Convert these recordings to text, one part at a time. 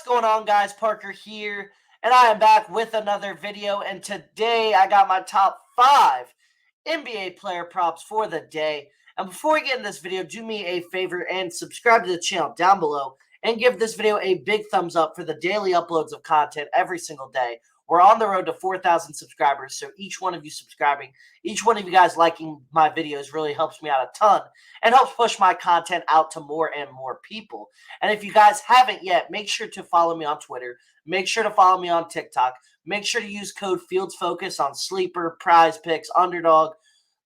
going on, guys? Parker here, and I am back with another video. And today I got my top 5 NBA player props for the day. And before we get in this video, do me a favor and subscribe to the channel down below and give this video a big thumbs up for the daily uploads of content every single day. We're on the road to 4,000 subscribers, so each one of you subscribing, each one of you guys liking my videos really helps me out a ton and helps push my content out to more and more people. And if you guys haven't yet, make sure to follow me on Twitter. Make sure to follow me on TikTok. Make sure to use code FIELDSFOCUS on Sleeper, Prizepicks, Underdog,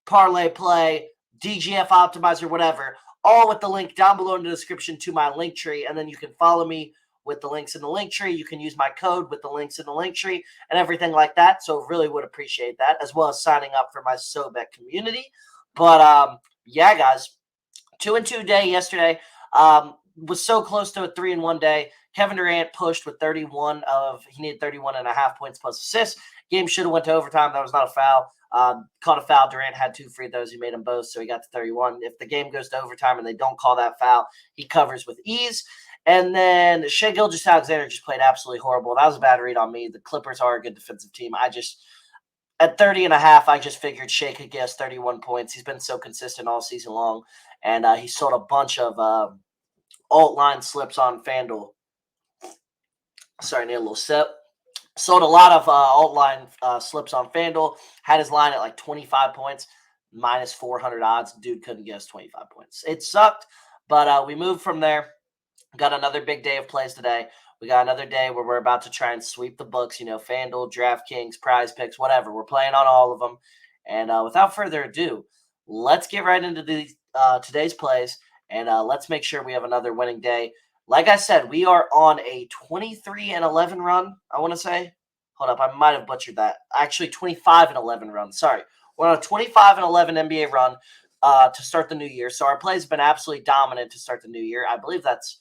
Parlay Play, DGF Optimizer, whatever. All with the link down below in the description to my link tree. And then you can follow me with the links in the link tree. You can use my code with the links in the link tree and everything like that. So really would appreciate that, as well as signing up for my SoBet community. But yeah, guys, 2-2 day yesterday. Was so close to a 3-1 day. Kevin Durant pushed with he needed 31.5 points plus assists. Game should have went to overtime. That was not a foul. Caught a foul. Durant had 2 free throws. He made them both, so he got to 31. If the game goes to overtime and they don't call that foul, he covers with ease. And then Shai Gilgeous-Alexander just played absolutely horrible. That was a bad read on me. The Clippers are a good defensive team. At 30.5, I just figured Shai could get us 31 points. He's been so consistent all season long, and he sold a bunch of alt line slips on Fanduel. Sorry, I need a little sip. Sold a lot of alt line slips on Fanduel. Had his line at like 25 points, minus 400 odds. Dude couldn't get us 25 points. It sucked, but we moved from there. Got another big day of plays today. We got another day where we're about to try and sweep the books, FanDuel, DraftKings, Prizepicks, whatever. We're playing on all of them. And without further ado, let's get right into today's plays, and let's make sure we have another winning day. Like I said, we are on a 23-11 run, I want to say. Hold up, I might have butchered that. Actually, 25-11 run. Sorry. We're on a 25-11 NBA run to start the new year. So our plays have been absolutely dominant to start the new year. I believe that's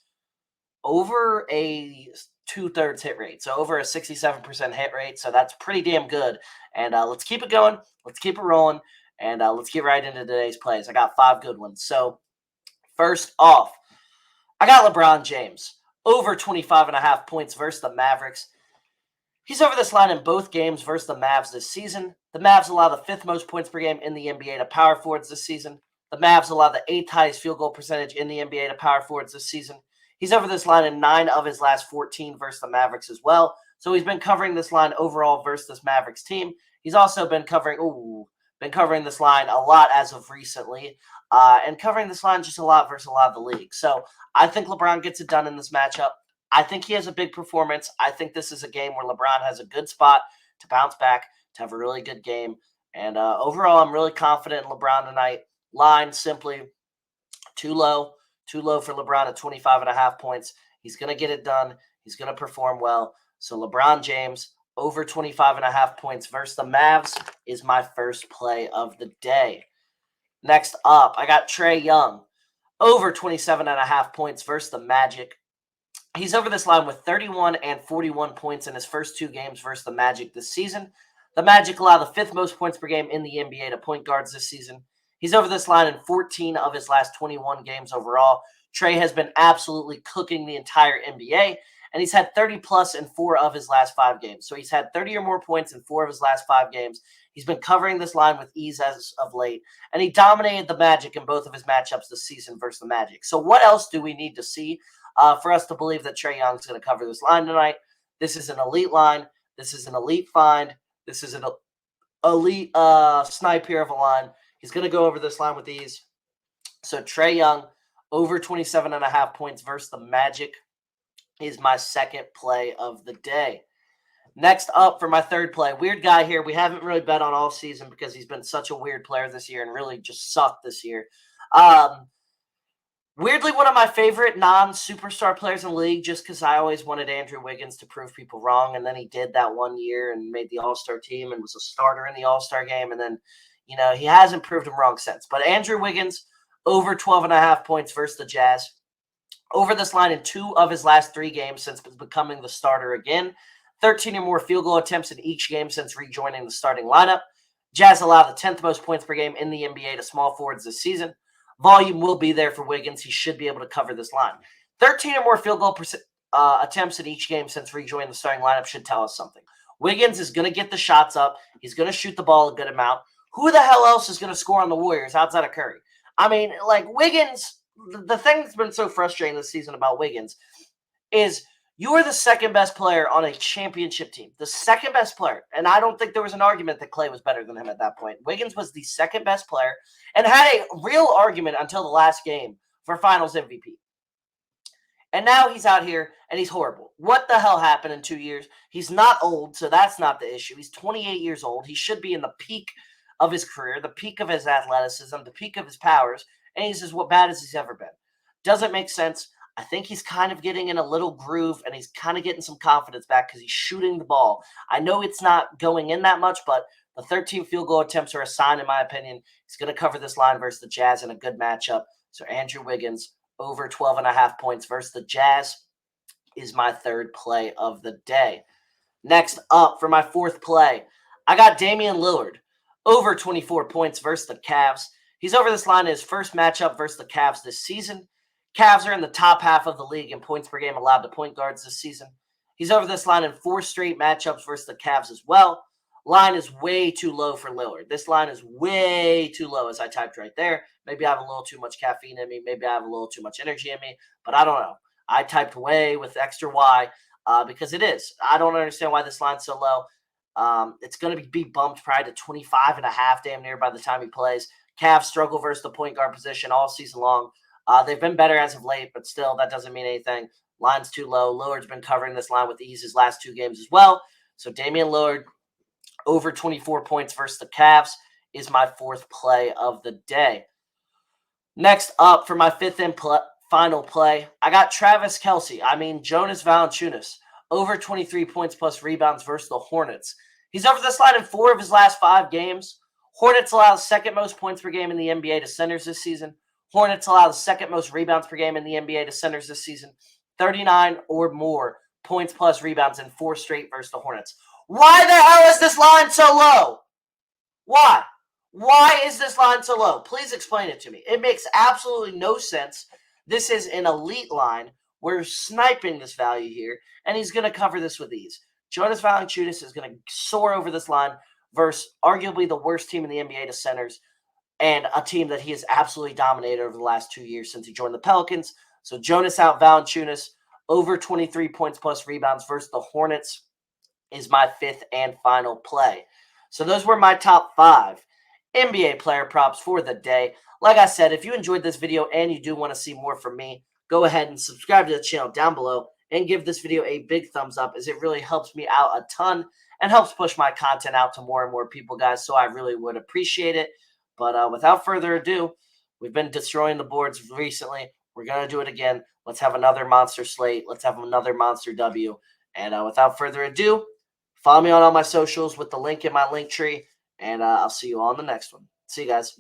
over a 2/3 hit rate, so over a 67% hit rate. So that's pretty damn good. And let's keep it going. Let's keep it rolling. And let's get right into today's plays. I got 5 good ones. So first off, I got LeBron James over 25.5 points versus the Mavericks. He's over this line in both games versus the Mavs this season. The Mavs allow the 5th most points per game in the NBA to power forwards this season. The Mavs allow the 8th highest field goal percentage in the NBA to power forwards this season. He's over this line in 9 of his last 14 versus the Mavericks as well. So he's been covering this line overall versus this Mavericks team. He's also been covering this line a lot as of recently, and covering this line just a lot versus a lot of the league. So I think LeBron gets it done in this matchup. I think he has a big performance. I think this is a game where LeBron has a good spot to bounce back, to have a really good game. And overall, I'm really confident in LeBron tonight. Line simply too low. Too low for LeBron at 25.5 points. He's going to get it done. He's going to perform well. So LeBron James over 25.5 points versus the Mavs is my first play of the day. Next up, I got Trey Young over 27.5 points versus the Magic. He's over this line with 31 and 41 points in his first 2 games versus the Magic this season. The Magic allow the 5th most points per game in the NBA to point guards this season. He's over this line in 14 of his last 21 games overall. Trey has been absolutely cooking the entire NBA, and he's had 30-plus in 4 of his last 5 games. So he's had 30 or more points in 4 of his last 5 games. He's been covering this line with ease as of late, and he dominated the Magic in both of his matchups this season versus the Magic. So what else do we need to see for us to believe that Trey Young's going to cover this line tonight? This is an elite line. This is an elite find. This is an elite snipe here of a line. He's going to go over this line with ease. So Trey Young, over 27.5 points versus the Magic is my second play of the day. Next up for my third play, weird guy here. We haven't really bet on all season because he's been such a weird player this year and really just sucked this year. Weirdly, one of my favorite non-superstar players in the league, just because I always wanted Andrew Wiggins to prove people wrong, and then he did that one year and made the All-Star team and was a starter in the All-Star game, and then he hasn't proved him wrong since. But Andrew Wiggins, over 12.5 points versus the Jazz. Over this line in 2 of his last 3 games since becoming the starter again. 13 or more field goal attempts in each game since rejoining the starting lineup. Jazz allow the 10th most points per game in the NBA to small forwards this season. Volume will be there for Wiggins. He should be able to cover this line. 13 or more field goal attempts in each game since rejoining the starting lineup should tell us something. Wiggins is going to get the shots up. He's going to shoot the ball a good amount. Who the hell else is going to score on the Warriors outside of Curry? I mean, like, Wiggins, the thing that's been so frustrating this season about Wiggins is you are the second best player on a championship team. The second best player. And I don't think there was an argument that Clay was better than him at that point. Wiggins was the second best player and had a real argument until the last game for Finals MVP. And now he's out here and he's horrible. What the hell happened in 2 years? He's not old, so that's not the issue. He's 28 years old. He should be in the peak of his career, the peak of his athleticism, the peak of his powers, and he's as bad as he's ever been. Doesn't make sense. I think he's kind of getting in a little groove, and he's kind of getting some confidence back because he's shooting the ball. I know it's not going in that much, but the 13 field goal attempts are a sign, in my opinion. He's going to cover this line versus the Jazz in a good matchup. So Andrew Wiggins, over 12.5 points versus the Jazz, is my third play of the day. Next up for my fourth play, I got Damian Lillard, over 24 points versus the Cavs. He's over this line in his first matchup versus the Cavs this season. Cavs are in the top half of the league in points per game allowed to point guards this season. He's over this line in 4 straight matchups versus the Cavs as well. Line is way too low for Lillard. This line is way too low, as I typed right there. Maybe I have a little too much caffeine in me. Maybe I have a little too much energy in me. But I don't know. I typed way with extra Y because it is. I don't understand why this line's so low. It's going to be bumped probably to 25.5 damn near by the time he plays. Cavs struggle versus the point guard position all season long. They've been better as of late, but still, that doesn't mean anything. Line's too low. Lillard's been covering this line with ease his last 2 games as well. So Damian Lillard, over 24 points versus the Cavs, is my fourth play of the day. Next up for my fifth and final play, I got Travis Kelce. Jonas Valanciunas, over 23 points plus rebounds versus the Hornets. He's over this line in 4 of his last 5 games. Hornets allow the second most points per game in the NBA to centers this season. Hornets allow the second most rebounds per game in the NBA to centers this season. 39 or more points plus rebounds in 4 straight versus the Hornets. Why the hell is this line so low? Why? Why is this line so low? Please explain it to me. It makes absolutely no sense. This is an elite line. We're sniping this value here, and he's going to cover this with ease. Jonas Valanciunas is going to soar over this line versus arguably the worst team in the NBA to centers, and a team that he has absolutely dominated over the last 2 years since he joined the Pelicans. So Jonas out Valanciunas, over 23 points plus rebounds versus the Hornets, is my fifth and final play. So those were my top 5 NBA player props for the day. Like I said, if you enjoyed this video and you do want to see more from me, go ahead and subscribe to the channel down below and give this video a big thumbs up, as it really helps me out a ton and helps push my content out to more and more people, guys. So I really would appreciate it. But without further ado, we've been destroying the boards recently. We're going to do it again. Let's have another monster slate. Let's have another monster W. And without further ado, follow me on all my socials with the link in my link tree. And I'll see you all on the next one. See you guys.